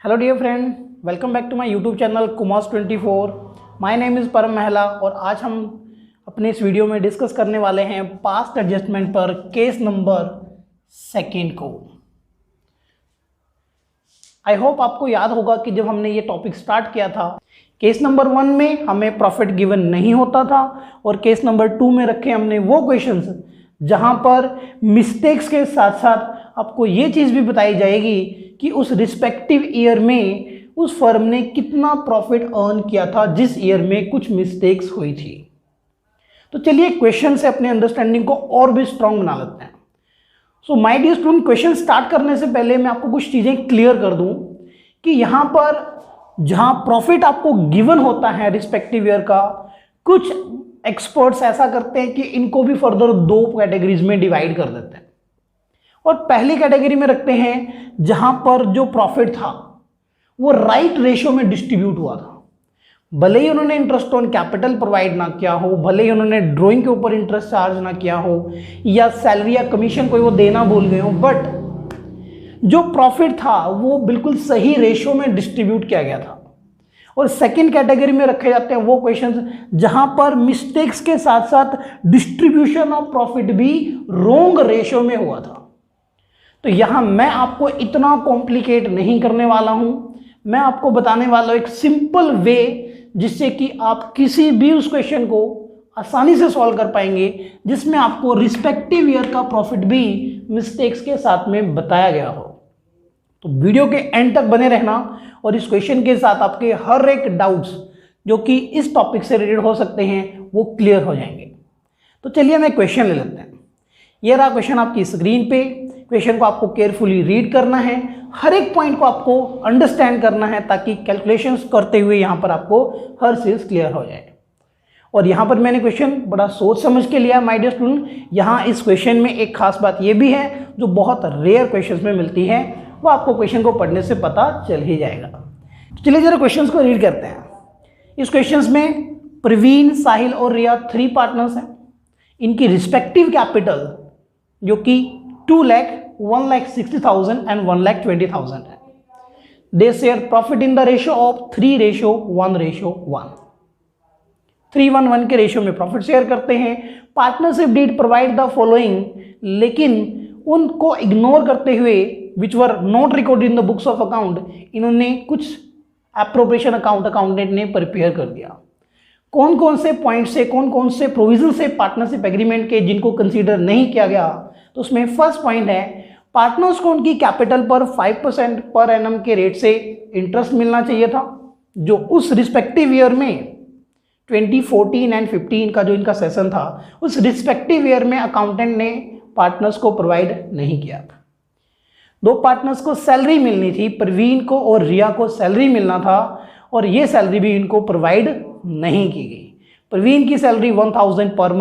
Hello dear friend, welcome back to my YouTube channel कुमास 24। My name is Param Mahla और आज हम अपने इस वीडियो में डिस्कस करने वाले हैं पास्ट एडजस्टमेंट पर केस नंबर 2 को। आई होप आपको याद होगा कि जब हमने ये टॉपिक स्टार्ट किया था, केस नंबर 1 में हमें प्रॉफिट गिवन नहीं होता था और केस नंबर 2 में रखे हमने वो क्वेश्चंस जहां पर मिस्टेक्स के साथ साथ आपको ये चीज़ भी बताई जाएगी कि उस रिस्पेक्टिव ईयर में उस फर्म ने कितना प्रॉफिट अर्न किया था जिस ईयर में कुछ मिस्टेक्स हुई थी। तो चलिए क्वेश्चन से अपने अंडरस्टैंडिंग को और भी स्ट्रांग बना लेते हैं। So my dear student, question start करने से पहले मैं आपको कुछ चीज़ें क्लियर कर दूं कि यहाँ पर जहाँ प्रॉफिट आपको गिवन होता है रिस्पेक्टिव ईयर का, कुछ एक्सपर्ट्स ऐसा करते हैं कि इनको भी फर्दर 2 कैटेगरीज में डिवाइड कर देते हैं और पहली कैटेगरी में रखते हैं जहां पर जो प्रॉफिट था वो राइट रेशियो में डिस्ट्रीब्यूट हुआ था। भले ही उन्होंने इंटरेस्ट ऑन कैपिटल प्रोवाइड ना किया हो, भले ही उन्होंने ड्राइंग के ऊपर इंटरेस्ट चार्ज ना किया हो या सैलरी या कमीशन कोई वो देना भूल गए हो, बट जो प्रॉफिट था वो बिल्कुल सही रेशियो में डिस्ट्रीब्यूट किया गया था। और सेकेंड कैटेगरी में रखे जाते हैं वो क्वेश्चंस जहां पर मिस्टेक्स के साथ साथ डिस्ट्रीब्यूशन ऑफ प्रॉफिट भी रॉन्ग रेशियो में हुआ था। तो यहां मैं आपको इतना कॉम्प्लिकेट नहीं करने वाला हूं, मैं आपको बताने वाला हूं एक सिंपल वे जिससे कि आप किसी भी उस क्वेश्चन को आसानी से सॉल्व कर पाएंगे, जिसमें आपको रिस्पेक्टिव ईयर का प्रॉफिट भी मिस्टेक्स के साथ में बताया गया हो। तो वीडियो के एंड तक बने रहना और इस क्वेश्चन के साथ आपके हर एक डाउट्स जो कि इस टॉपिक से रिलेटेड हो सकते हैं वो क्लियर हो जाएंगे। तो चलिए मैं क्वेश्चन ले लेते हैं। ये रहा क्वेश्चन आपकी स्क्रीन पे। क्वेश्चन को आपको केयरफुली रीड करना है, हर एक पॉइंट को आपको अंडरस्टैंड करना है ताकि कैलकुलेशंस करते हुए यहाँ पर आपको हर चीज़ क्लियर हो जाए। और यहाँ पर मैंने क्वेश्चन बड़ा सोच समझ के लिया माय डियर स्टूडेंट। यहाँ इस क्वेश्चन में एक खास बात ये भी है जो बहुत रेयर क्वेश्चन में मिलती है, वो आपको क्वेश्चन को पढ़ने से पता चल ही जाएगा। तो चलिए जरा क्वेश्चन को रीड करते हैं। इस क्वेश्चन में प्रवीण, साहिल और रिया 3 पार्टनर्स हैं। इनकी रिस्पेक्टिव कैपिटल जो कि 2 लाख, 1,60,000 एंड 1,20,000 है। They share profit in the ratio of 3:1:1। 3:1:1 के रेशियो में प्रॉफिट शेयर करते हैं। Partnership deed provide the following, लेकिन उनको इग्नोर करते हुए which were not recorded in the books of account, इन्होंने कुछ एप्रोप्रिएशन अकाउंट अकाउंटेंट ने प्रिपेयर कर दिया। कौन कौन से पॉइंट से, कौन कौन से प्रोविजन से पार्टनरशिप एग्रीमेंट के जिनको कंसीडर नहीं किया गया, तो उसमें फर्स्ट पॉइंट है पार्टनर्स को उनकी कैपिटल पर 5% पर एनम के रेट से इंटरेस्ट मिलना चाहिए था, जो उस रिस्पेक्टिव ईयर में 2014 एंड 15 का जो इनका सेशन था उस रिस्पेक्टिव ईयर में अकाउंटेंट ने पार्टनर्स को प्रोवाइड नहीं किया। 2 पार्टनर्स को सैलरी मिलनी थी, प्रवीण को और रिया को सैलरी मिलना था और ये सैलरी भी इनको प्रोवाइड नहीं की गई। प्रवीण की सैलरी 1,500 पर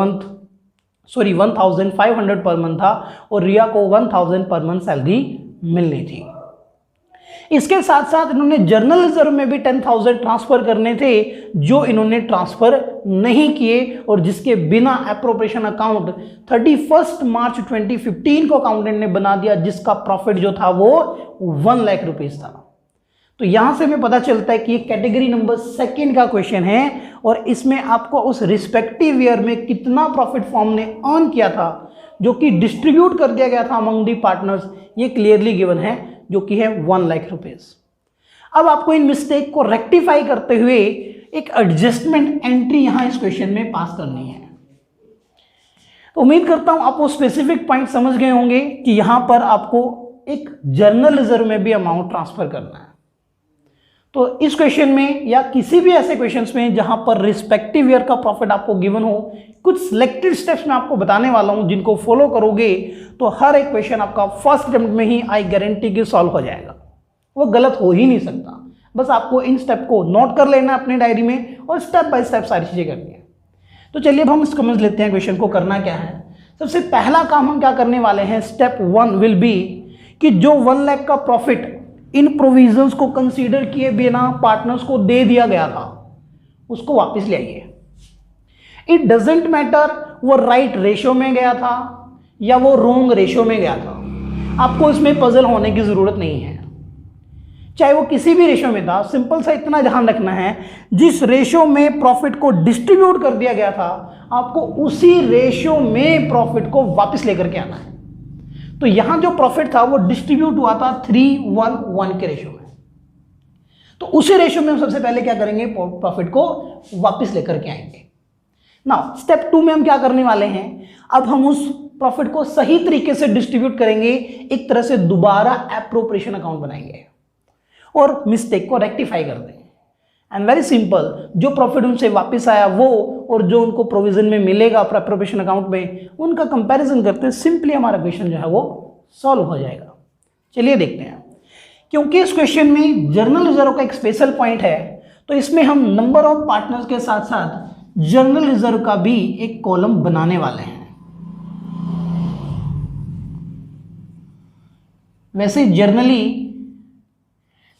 मंथ था और रिया को 1,000 पर मंथ सैलरी मिलनी थी। इसके साथ साथ इन्होंने जर्नल रिजर्व में भी 10,000 ट्रांसफर करने थे जो इन्होंने ट्रांसफर नहीं किए और जिसके बिना एप्रोप्रिएशन अकाउंट 31 मार्च 2015 को अकाउंटेंट ने बना दिया, जिसका प्रॉफिट जो था वो 1 लाख रुपीस था। तो यहां से हमें पता चलता है कि ये कैटेगरी नंबर 2 का क्वेश्चन है और इसमें आपको उस रिस्पेक्टिव ईयर में कितना प्रॉफिट फर्म ने अर्न किया था जो कि डिस्ट्रीब्यूट कर दिया गया था अमंग दी पार्टनर्स, ये क्लियरली गिवन है जो कि है 1 लाख रुपीस। अब आपको इन मिस्टेक को रेक्टिफाई करते हुए एक एडजस्टमेंट एंट्री यहां इस क्वेश्चन में पास करनी है। तो उम्मीद करता हूं आप वो स्पेसिफिक पॉइंट समझ गए होंगे कि यहां पर आपको एक जर्नल रिजर्व में भी अमाउंट ट्रांसफर करना है। तो इस क्वेश्चन में या किसी भी ऐसे क्वेश्चंस में जहां पर रिस्पेक्टिव ईयर का प्रॉफिट आपको गिवन हो, कुछ सिलेक्टेड स्टेप्स मैं आपको बताने वाला हूं जिनको फॉलो करोगे तो हर एक क्वेश्चन आपका फर्स्ट अटेम्प्ट में ही आई गारंटी की सॉल्व हो जाएगा, वो गलत हो ही नहीं सकता। बस आपको इन स्टेप को नोट कर लेना अपनी डायरी में और स्टेप बाय स्टेप सारी चीजें करनी है। तो चलिए अब हम समझ लेते हैं क्वेश्चन को करना क्या है। सबसे पहला काम हम क्या करने वाले हैं, स्टेप 1 विल बी कि जो 1 लाख का प्रॉफिट इन प्रोविजंस को कंसीडर किए बिना पार्टनर्स को दे दिया गया था उसको वापस ले आइए। इट डजेंट मैटर वो राइट रेशियो में गया था या वो रॉन्ग रेशियो में गया था, आपको इसमें पजल होने की जरूरत नहीं है। चाहे वो किसी भी रेशो में था, सिंपल सा इतना ध्यान रखना है, जिस रेशो में प्रॉफिट को डिस्ट्रीब्यूट कर दिया गया था आपको उसी रेशो में प्रॉफिट को वापस लेकर के आना है। तो यहां जो प्रॉफिट था वो डिस्ट्रीब्यूट हुआ था 3-1-1 के रेशो में, तो उसी रेशो में हम सबसे पहले क्या करेंगे, प्रॉफिट को वापस लेकर के आएंगे। नाउ स्टेप 2 में हम क्या करने वाले हैं, अब हम उस प्रॉफिट को सही तरीके से डिस्ट्रीब्यूट करेंगे, एक तरह से दोबारा एप्रोप्रिएशन अकाउंट बनाएंगे और मिस्टेक को रेक्टिफाई कर देंगे। एंड वेरी सिंपल, जो प्रॉफिट उनसे वापस आया वो और जो उनको प्रोविजन में मिलेगा एप्रोप्रिएशन अकाउंट में, उनका कंपैरिजन करते सिंपली हमारा क्वेश्चन जो है वो सॉल्व हो जाएगा। चलिए देखते हैं। क्योंकि इस क्वेश्चन में जर्नल रिजर्व का एक स्पेशल पॉइंट है, तो इसमें हम नंबर ऑफ पार्टनर्स के साथ साथ जर्नल रिजर्व का भी एक कॉलम बनाने वाले हैं। वैसे जर्नली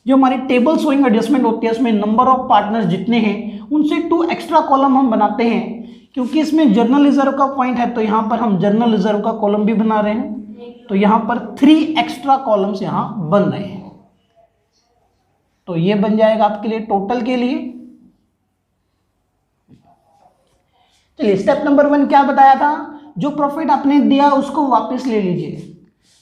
जो हमारी टेबल सोइंग एडजस्टमेंट होती है उसमें नंबर ऑफ पार्टनर्स जितने हैं उनसे 2 एक्स्ट्रा कॉलम हम बनाते हैं, क्योंकि इसमें जर्नल रिजर्व का पॉइंट है, तो यहाँ पर हम जर्नल रिजर्व का कॉलम भी बना रहे हैं, तो यहाँ पर 3 एक्स्ट्रा कॉलम्स यहाँ बन रहे हैं। तो ये बन जाएगा आपके लिए टोटल के लिए। चलिए स्टेप नंबर 1 क्या बताया था, जो प्रॉफिट आपने दिया उसको वापस ले लीजिए।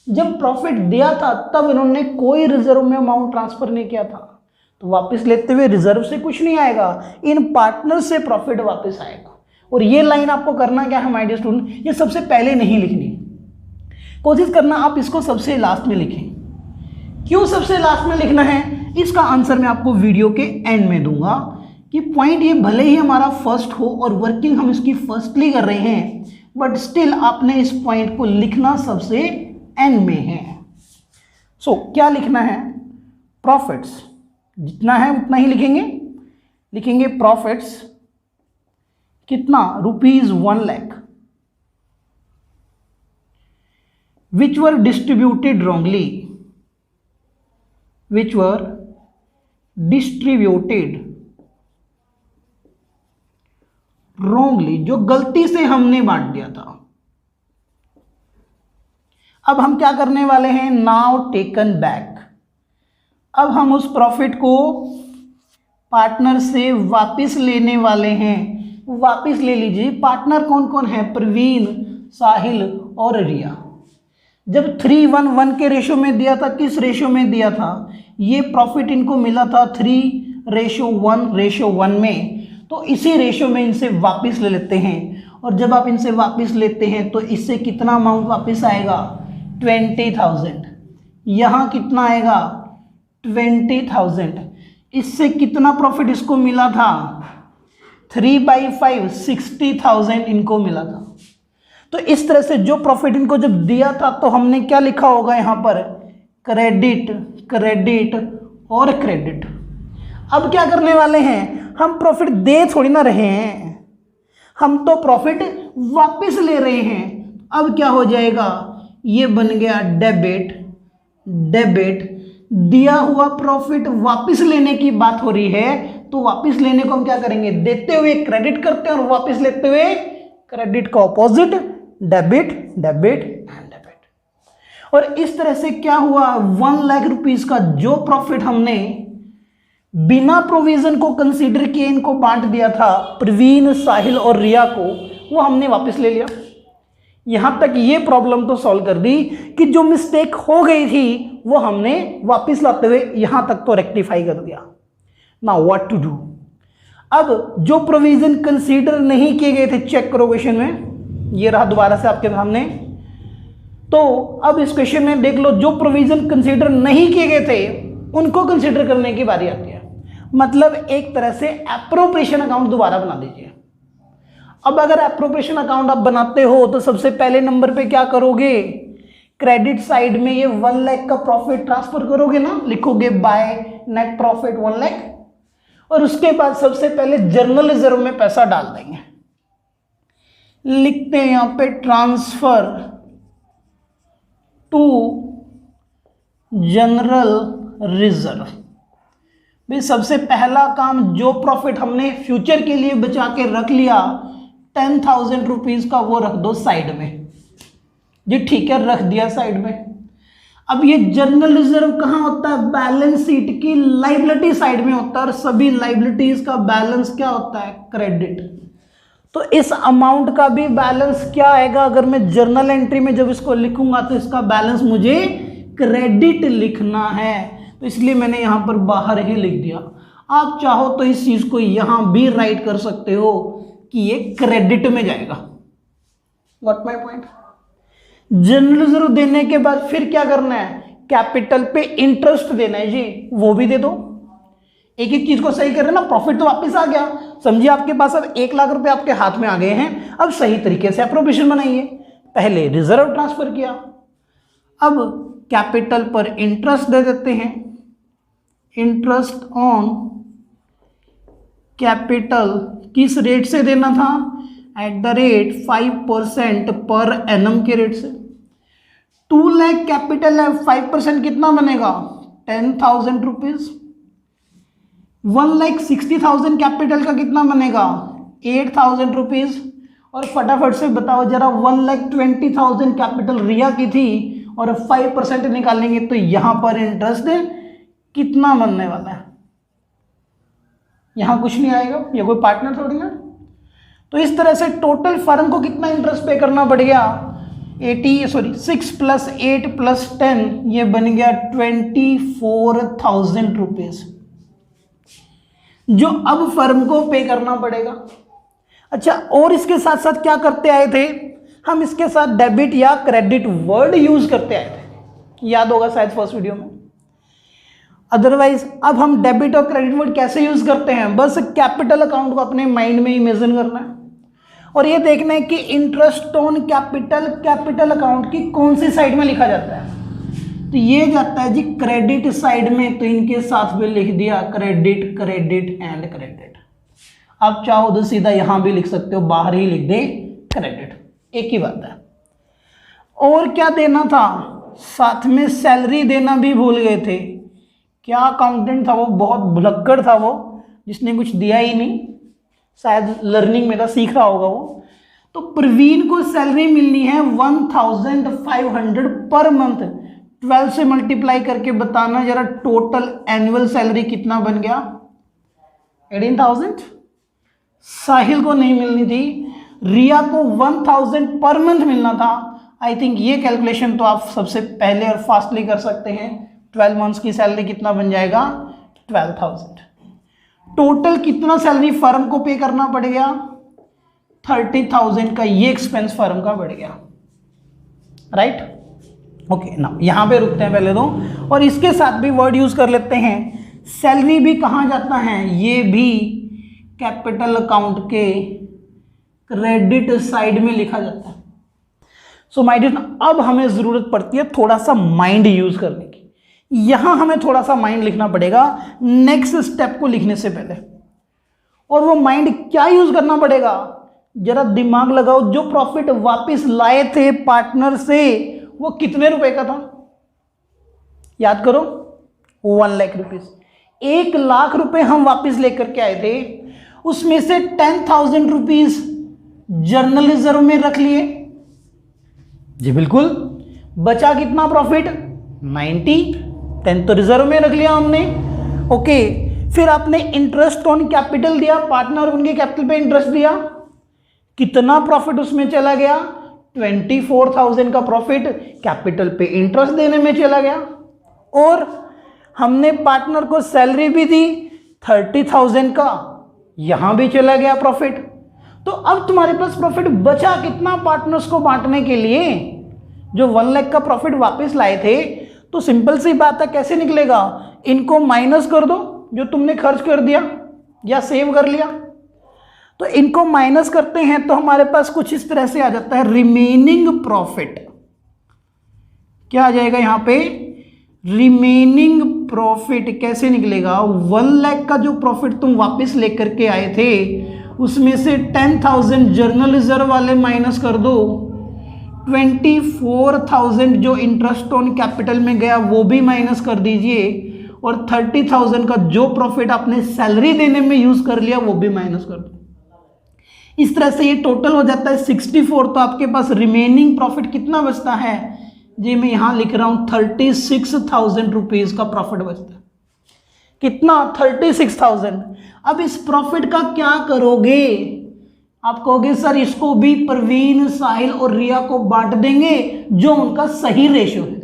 जब प्रॉफिट दिया था तब इन्होंने कोई रिजर्व में अमाउंट ट्रांसफर नहीं किया था, तो वापस लेते हुए रिजर्व से कुछ नहीं आएगा, इन पार्टनर से प्रॉफिट वापस आएगा। और ये लाइन आपको करना क्या है माय डियर स्टूडेंट, ये सबसे पहले नहीं लिखनी, कोशिश करना आप इसको सबसे लास्ट में लिखें। क्यों सबसे लास्ट में लिखना है, इसका आंसर मैं आपको वीडियो के एंड में दूंगा कि पॉइंट ये भले ही हमारा फर्स्ट हो और वर्किंग हम इसकी फर्स्टली कर रहे हैं, बट स्टिल आपने इस पॉइंट को लिखना सबसे एंड में है। सो क्या लिखना है, प्रॉफिट्स जितना है उतना ही लिखेंगे प्रॉफिट्स कितना, ₹1 lakh, which were distributed wrongly, जो गलती से हमने बांट दिया था। अब हम क्या करने वाले हैं, नाउ टेकन बैक, अब हम उस प्रॉफिट को पार्टनर से वापस लेने वाले हैं। वापस ले लीजिए। पार्टनर कौन कौन है, प्रवीण, साहिल और रिया। जब 3-1-1 के रेशो में दिया था, किस रेशो में दिया था, ये प्रॉफिट इनको मिला था 3:1:1 में, तो इसी रेशो में इनसे वापस ले लेते हैं। और जब आप इनसे वापस लेते हैं तो इससे कितना अमाउंट वापस आएगा, 20,000। यहाँ कितना आएगा, 20,000। इससे कितना प्रॉफिट इसको मिला था, 3/5 60,000 इनको मिला था। तो इस तरह से जो प्रॉफिट इनको जब दिया था तो हमने क्या लिखा होगा यहाँ पर, क्रेडिट, क्रेडिट और क्रेडिट। अब क्या करने वाले हैं, हम प्रॉफिट दे थोड़ी ना रहे हैं, हम तो प्रॉफिट वापस ले रहे हैं। अब क्या हो जाएगा, ये बन गया डेबिट। डेबिट, दिया हुआ प्रॉफिट वापस लेने की बात हो रही है, तो वापस लेने को हम क्या करेंगे, देते हुए क्रेडिट करते हैं और वापस लेते हुए क्रेडिट का opposite debit, debit and debit. और इस तरह से क्या हुआ, 1 लाख रुपीस का जो प्रॉफिट हमने बिना प्रोविजन को कंसीडर किए इनको बांट दिया था, प्रवीण, साहिल और रिया को, वो हमने वापस ले लिया। यहां तक ये प्रॉब्लम तो सॉल्व कर दी कि जो मिस्टेक हो गई थी वो हमने वापस लाते हुए यहां तक तो रेक्टिफाई कर दिया। नाउ व्हाट टू डू, अब जो प्रोविजन कंसीडर नहीं किए गए थे, चेक करो क्वेश्चन में, ये रहा दोबारा से आपके सामने। तो अब इस क्वेश्चन में देख लो, जो प्रोविजन कंसीडर नहीं किए गए थे उनको कंसीडर करने की बारी आती है। मतलब एक तरह से एप्रोप्रिएशन अकाउंट दोबारा बना दीजिए। अब अगर एप्रोप्रिएशन अकाउंट आप बनाते हो तो सबसे पहले नंबर पे क्या करोगे, क्रेडिट साइड में ये 1 लाख का प्रॉफिट ट्रांसफर करोगे ना, लिखोगे बाय नेट प्रॉफिट 1 लाख, और उसके बाद सबसे पहले जर्नल रिजर्व में पैसा डाल देंगे। लिखते हैं यहां पे ट्रांसफर टू जनरल रिजर्व। भाई सबसे पहला काम, जो प्रॉफिट हमने फ्यूचर के लिए बचा के रख लिया 10,000 रुपीज का, वो रख दो साइड में। जी ठीक है, रख दिया साइड में। अब ये जनरल रिजर्व कहाँ होता है? बैलेंस शीट की लायबिलिटी साइड में होता है, और सभी लायबिलिटीज का बैलेंस क्या होता है? क्रेडिट। तो इस अमाउंट का भी बैलेंस क्या आएगा? अगर मैं जर्नल एंट्री में जब इसको लिखूंगा तो इसका बैलेंस मुझे क्रेडिट लिखना है, तो इसलिए मैंने यहां पर बाहर ही लिख दिया। आप चाहो तो इस चीज को यहां भी राइट कर सकते हो कि ये क्रेडिट में जाएगा। What my point? General reserve देने के बाद फिर क्या करना है? कैपिटल पे इंटरेस्ट देना है जी, वो भी दे दो। एक एक चीज को सही कर रहे ना, प्रॉफिट तो वापस आ गया। समझिए आपके पास अब 1 लाख रुपए आपके हाथ में आ गए हैं, अब सही तरीके से अप्रोप्रिएशन बनाइए। पहले रिजर्व ट्रांसफर किया, अब कैपिटल पर इंटरेस्ट दे देते हैं। इंटरेस्ट ऑन कैपिटल किस रेट से देना था? At the rate 5% per annum के रेट से। 2 लाख कैपिटल है, 5% कितना बनेगा? 10,000 रुपीज। 1,60,000 कैपिटल का कितना बनेगा? 8,000 रुपीज। और फटाफट से बताओ जरा, 1,20,000 कैपिटल रिया की थी और 5% निकालेंगे तो यहां पर इंटरेस्ट कितना बनने वाला है? यहां कुछ नहीं आएगा, ये कोई पार्टनर थोड़ी ना। तो इस तरह से टोटल फर्म को कितना इंटरेस्ट पे करना पड़ गया? 6 + 8 + 10, ये बन गया 24,000 रुपीज, जो अब फर्म को पे करना पड़ेगा। अच्छा, और इसके साथ साथ क्या करते आए थे हम? इसके साथ डेबिट या क्रेडिट वर्ड यूज करते आए थे, याद होगा शायद फर्स्ट वीडियो में। अदरवाइज अब हम डेबिट और क्रेडिट वर्ड कैसे यूज करते हैं? बस कैपिटल अकाउंट को अपने माइंड में इमेजिन करना है और ये देखना है कि इंटरेस्ट ऑन कैपिटल अकाउंट की कौन सी साइड में लिखा जाता है। तो ये जाता है जी क्रेडिट साइड में, तो इनके साथ भी लिख दिया क्रेडिट एंड क्रेडिट। आप चाहो तो सीधा यहां भी लिख सकते हो, बाहर ही लिख दे क्रेडिट, एक ही बात है। और क्या देना था? साथ में सैलरी देना भी भूल गए थे। क्या अकाउंटेंट था वो, बहुत भुलक्कड़ था वो, जिसने कुछ दिया ही नहीं, शायद लर्निंग में था, सीख रहा होगा वो। तो प्रवीण को सैलरी मिलनी है 1,500 पर मंथ। 12 से मल्टीप्लाई करके बताना जरा टोटल एनुअल सैलरी कितना बन गया? 18,000। साहिल को नहीं मिलनी थी, रिया को 1,000 पर मंथ मिलना था। आई थिंक ये कैलकुलेशन तो आप सबसे पहले और फास्टली कर सकते हैं। 12 मंथ्स की सैलरी कितना बन जाएगा? 12,000। टोटल कितना सैलरी फर्म को पे करना पड़ गया? 30,000 का ये एक्सपेंस फर्म का बढ़ गया। राइट, ओके ना, यहां पे रुकते हैं पहले तो, और इसके साथ भी वर्ड यूज कर लेते हैं। सैलरी भी कहां जाता है? ये भी कैपिटल अकाउंट के क्रेडिट साइड में लिखा जाता है। सो माय डियर, अब हमें जरूरत पड़ती है थोड़ा सा माइंड यूज करने की। यहां हमें थोड़ा सा माइंड लिखना पड़ेगा नेक्स्ट स्टेप को लिखने से पहले। और वो माइंड क्या यूज करना पड़ेगा? जरा दिमाग लगाओ। जो प्रॉफिट वापस लाए थे पार्टनर से, वो कितने रुपए का था? याद करो, 1 लाख रुपीज। 1 लाख रुपए हम वापस लेकर के आए थे, उसमें से 10,000 रुपीज जर्नल रिजर्व में रख लिए जी, बिल्कुल। बचा कितना प्रॉफिट? 90। 10 तो रिजर्व में रख लिया हमने, ओके। फिर आपने इंटरेस्ट ऑन कैपिटल दिया, पार्टनर उनके कैपिटल पे इंटरेस्ट दिया, कितना प्रॉफिट उसमें चला गया? 24,000 का प्रॉफिट कैपिटल पे इंटरेस्ट देने में चला गया। और हमने पार्टनर को सैलरी भी दी 30,000 का, यहां भी चला गया प्रॉफिट। तो अब तुम्हारे पास प्रॉफिट बचा कितना पार्टनर्स को बांटने के लिए? जो 1 लाख का प्रॉफिट वापस लाए थे, तो सिंपल सी बात है, कैसे निकलेगा? इनको माइनस कर दो जो तुमने खर्च कर दिया या सेव कर लिया। तो इनको माइनस करते हैं तो हमारे पास कुछ इस तरह से आ जाता है रिमेनिंग प्रॉफिट। क्या आ जाएगा यहां पे? रिमेनिंग प्रॉफिट कैसे निकलेगा? 1 लाख का जो प्रॉफिट तुम वापस लेकर के आए थे, उसमें से 10,000 जर्नल रिजर्व वाले माइनस कर दो, 24,000 जो इंटरेस्ट ऑन कैपिटल में गया वो भी माइनस कर दीजिए, और 30,000 का जो प्रॉफिट आपने सैलरी देने में यूज कर लिया वो भी माइनस कर दो। इस तरह से ये टोटल हो जाता है 64। तो आपके पास रिमेनिंग प्रॉफिट कितना बचता है? जी मैं यहाँ लिख रहा हूँ 36,000 रुपीज़ का प्रॉफिट बचता है। कितना? 36,000। अब इस प्रॉफिट का क्या करोगे? आप कहोगे सर इसको भी प्रवीण, साहिल और रिया को बांट देंगे जो उनका सही रेशो है।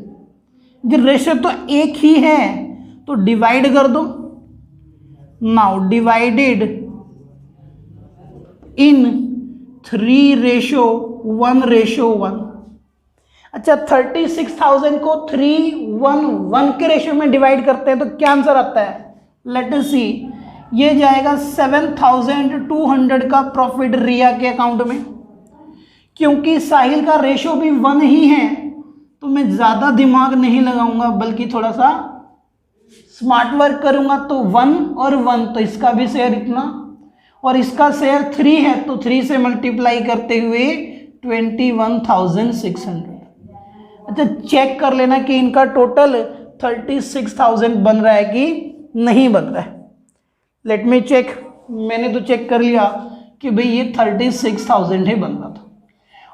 जो रेशो तो एक ही है तो डिवाइड कर दो। Now divided in 3:1:1। अच्छा 36,000 को 3:1:1 के रेशियो में डिवाइड करते हैं तो क्या आंसर आता है? लेट अस सी। ये जाएगा 7,200 का प्रॉफिट रिया के अकाउंट में। क्योंकि साहिल का रेशियो भी 1 ही है तो मैं ज़्यादा दिमाग नहीं लगाऊंगा बल्कि थोड़ा सा स्मार्ट वर्क करूंगा। तो 1 और 1 तो इसका भी शेयर इतना और इसका शेयर 3 है तो 3 से मल्टीप्लाई करते हुए 21,600। अच्छा चेक कर लेना कि इनका टोटल 36,000 बन रहा है कि नहीं बन रहा है। Let me check. मैंने तो चेक कर लिया कि भाई ये 36,000 ही बन रहा था।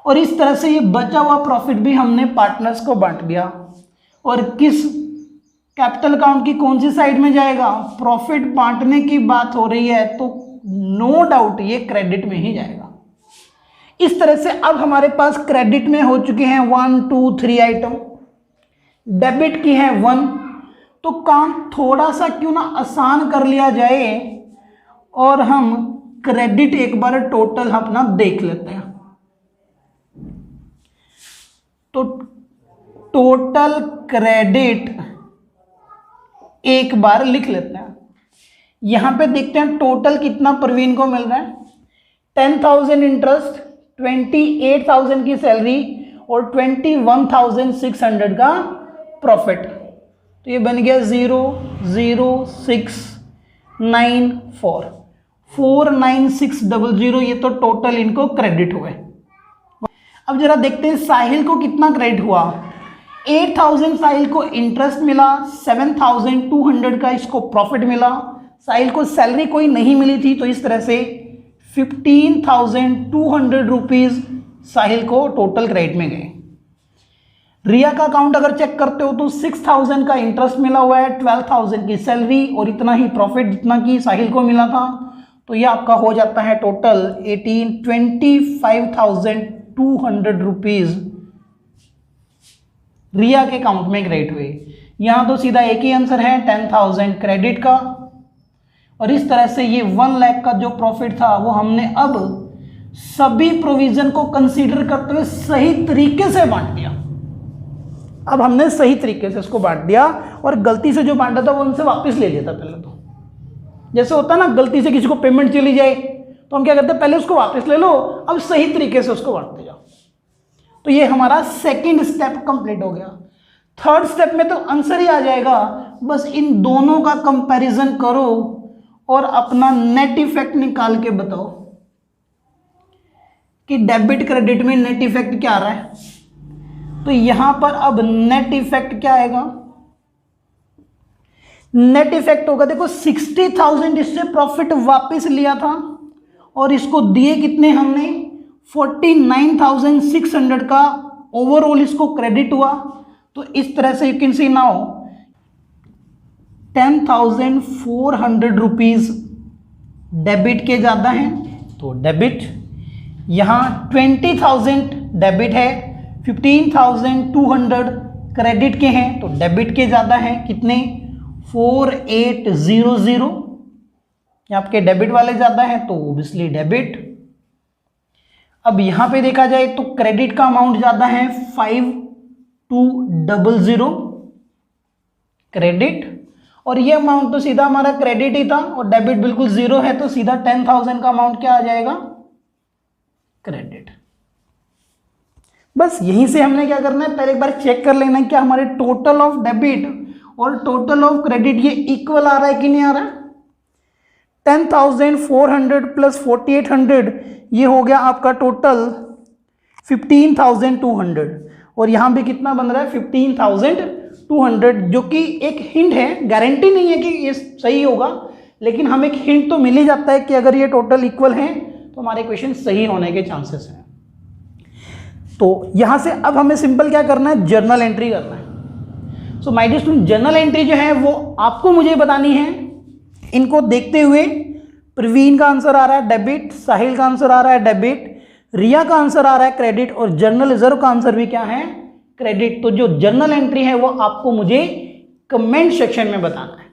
और इस तरह से ये बचा हुआ प्रॉफिट भी हमने पार्टनर्स को बांट दिया। और किस कैपिटल अकाउंट की कौन सी साइड में जाएगा? प्रॉफिट बांटने की बात हो रही है तो नो डाउट ये क्रेडिट में ही जाएगा। इस तरह से अब हमारे पास क्रेडिट में हो चुके हैं 1 2 3 आइटम, डेबिट की है 1। तो काम थोड़ा सा क्यों ना आसान कर लिया जाए और हम क्रेडिट एक बार टोटल अपना देख लेते हैं। तो टोटल क्रेडिट एक बार लिख लेते हैं। यहां पे देखते हैं टोटल कितना प्रवीण को मिल रहा है। 10,000 इंटरेस्ट, 28,000 की सैलरी और 21,600 का प्रॉफिट। तो ये बन गया 0,0,694 49600। ये तो टोटल इनको क्रेडिट हुए। अब जरा देखते हैं साहिल को कितना क्रेडिट हुआ। 8,000 साहिल को इंटरेस्ट मिला, 7,200 का इसको प्रॉफिट मिला। साहिल को सैलरी कोई नहीं मिली थी तो इस तरह से 15,200 रुपीज़ साहिल को टोटल क्रेडिट में गए। रिया का अकाउंट अगर चेक करते हो तो 6,000 का इंटरेस्ट मिला हुआ है, 12,000 की सैलरी और इतना ही प्रॉफिट जितना कि साहिल को मिला था। तो ये आपका हो जाता है टोटल 25,200 रुपीज़ रिया के अकाउंट में क्रेडिट हुए। यहाँ तो सीधा एक ही आंसर है 10,000 क्रेडिट का। और इस तरह से ये 1 लाख का जो प्रॉफिट था वो हमने अब सभी प्रोविजन को कंसीडर करते हुए सही तरीके से बांट दिया। अब हमने सही तरीके से इसको बांट दिया और गलती से जो बांटा था वो उनसे वापस ले लिया था। पहले तो जैसे होता ना, गलती से किसी को पेमेंट चली जाए तो हम क्या करते हैं, पहले उसको वापस ले लो, अब सही तरीके से उसको बांटते जाओ। तो ये हमारा सेकंड स्टेप कंप्लीट हो गया। थर्ड स्टेप में तो आंसर ही आ जाएगा। बस इन दोनों का कंपैरिजन करो और अपना नेट इफेक्ट निकाल के बताओ कि डेबिट क्रेडिट में नेट इफेक्ट क्या आ रहा है। तो यहां पर अब नेट इफेक्ट क्या आएगा? नेट इफेक्ट होगा, देखो 60,000 इससे प्रॉफिट वापस लिया था और इसको दिए कितने हमने 49,600 का ओवरऑल इसको क्रेडिट हुआ। तो इस तरह से you can see now 10,400 rupees debit के ज़्यादा हैं तो डेबिट, यहाँ 20,000 डेबिट है, 15,200 क्रेडिट के हैं तो डेबिट के ज़्यादा हैं। कितने? 4,800। आपके डेबिट वाले ज़्यादा हैं तो ओबियसली डेबिट। अब यहाँ पे देखा जाए तो क्रेडिट का अमाउंट ज़्यादा है 5,200 क्रेडिट, और ये अमाउंट तो सीधा हमारा क्रेडिट ही था और डेबिट बिल्कुल 0 है तो सीधा 10,000 का अमाउंट क्या आ जाएगा? क्रेडिट। बस यहीं से हमने क्या करना है, पहले एक बार चेक कर लेना है कि हमारे टोटल ऑफ डेबिट और टोटल ऑफ क्रेडिट ये इक्वल आ रहा है कि नहीं आ रहा है। 10,400 प्लस 4,800 ये हो गया आपका टोटल 15,200 और यहाँ भी कितना बन रहा है 15,200, जो कि एक हिंट है, गारंटी नहीं है कि ये सही होगा, लेकिन हमें एक हिंट तो मिल ही जाता है कि अगर ये टोटल इक्वल हैं तो हमारे क्वेश्चन सही होने के चांसेस हैं। तो यहाँ से अब हमें सिंपल क्या करना है, जर्नल एंट्री करना है। So my dear student, journal entry जो है वो आपको मुझे बतानी है। इनको देखते हुए प्रवीण का आंसर आ रहा है डेबिट, साहिल का आंसर आ रहा है डेबिट, रिया का आंसर आ रहा है क्रेडिट और जर्नल रिजर्व का आंसर भी क्या है, क्रेडिट। तो जो जर्नल एंट्री है वो आपको मुझे कमेंट सेक्शन में बताना है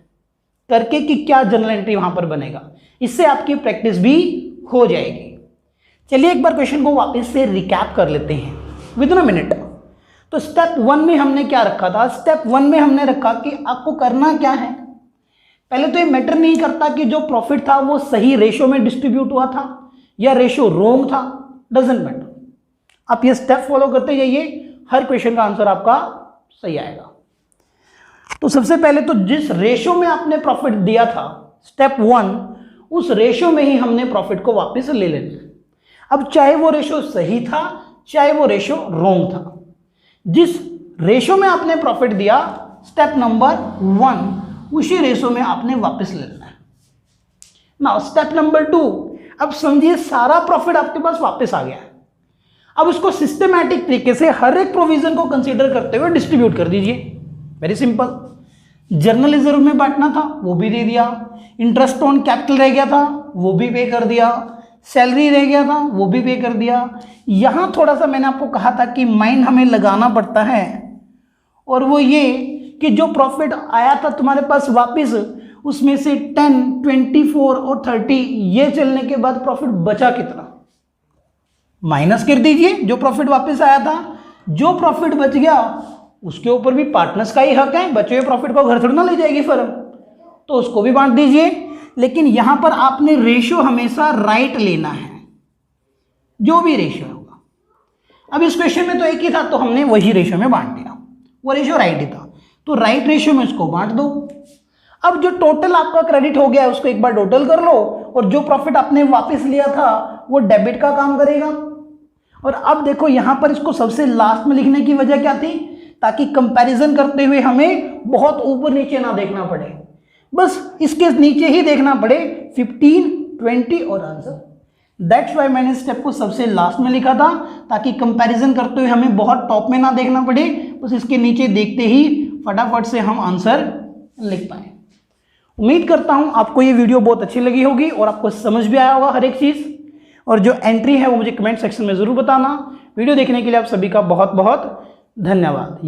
करके कि क्या जर्नल एंट्री वहां पर बनेगा। इससे आपकी प्रैक्टिस भी हो जाएगी। चलिए एक बार क्वेश्चन को वापस से रिकैप कर लेते हैं विद इन अ मिनट। तो स्टेप 1 में हमने क्या रखा था, स्टेप 1 में हमने रखा कि आपको करना क्या है। पहले तो ये मैटर नहीं करता कि जो प्रॉफिट था वो सही रेशो में डिस्ट्रीब्यूट हुआ था या रेशो रोंग था, डजंट मैटर। आप ये स्टेप फॉलो करते जाइए, हर क्वेश्चन का आंसर आपका सही आएगा। तो सबसे पहले तो जिस रेशो में आपने प्रॉफिट दिया था स्टेप 1, उस रेशो में ही हमने प्रॉफिट को वापस ले लेना है। अब चाहे वो रेशो सही था चाहे वो रेशो रोंग था, जिस रेशो में आपने प्रॉफिट दिया स्टेप नंबर 1, उसी रेशो में आपने वापस ले लेना है। नाउ स्टेप नंबर 2, अब समझिए सारा प्रॉफिट आपके पास वापस आ गया है। अब उसको सिस्टमैटिक तरीके से हर एक प्रोविजन को कंसीडर करते हुए डिस्ट्रीब्यूट कर दीजिए। Very simple. जर्नल रिजर्व में बांटना था वो भी दे दिया, इंटरेस्ट ऑन कैपिटल रह गया था वो भी पे कर दिया, सैलरी रह गया था वो भी पे कर दिया। यहाँ थोड़ा सा मैंने आपको कहा था कि माइंड हमें लगाना पड़ता है, और वो ये कि जो प्रॉफिट आया था तुम्हारे पास वापस, उसमें से 10, 24 और 30 ये चलने के बाद प्रॉफिट बचा कितना, माइनस कर दीजिए जो प्रॉफिट वापस आया था। जो प्रॉफिट बच गया उसके ऊपर भी पार्टनर्स का ही हक है, बचे हुए प्रॉफिट को घर थोड़ी ना ले जाएगी फर्म, तो उसको भी बांट दीजिए। लेकिन यहां पर आपने रेशो हमेशा राइट लेना है, जो भी रेशो होगा। अब इस क्वेश्चन में तो एक ही था तो हमने वही रेशो में बांट दिया, वो रेशो राइट ही था, तो राइट रेशो में उसको बांट दो। अब जो टोटल आपका क्रेडिट हो गया है उसको एक बार टोटल कर लो, और जो प्रॉफिट आपने वापस लिया था वो डेबिट का काम करेगा। और अब देखो यहां पर इसको सबसे लास्ट में लिखने की वजह क्या थी, ताकि कंपैरिजन करते हुए हमें बहुत ऊपर नीचे ना देखना पड़े, बस इसके नीचे ही देखना पड़े 15, 20 और आंसर। दैट्स वाई मैंने स्टेप को सबसे लास्ट में लिखा था, ताकि कंपैरिजन करते हुए हमें बहुत टॉप में ना देखना पड़े, बस इसके नीचे देखते ही फटाफट से हम आंसर लिख पाए। उम्मीद करता हूं आपको ये वीडियो बहुत अच्छी लगी होगी और आपको समझ भी आया होगा हर एक चीज़। और जो एंट्री है वो मुझे कमेंट सेक्शन में ज़रूर बताना। वीडियो देखने के लिए आप सभी का बहुत बहुत धन्यवाद।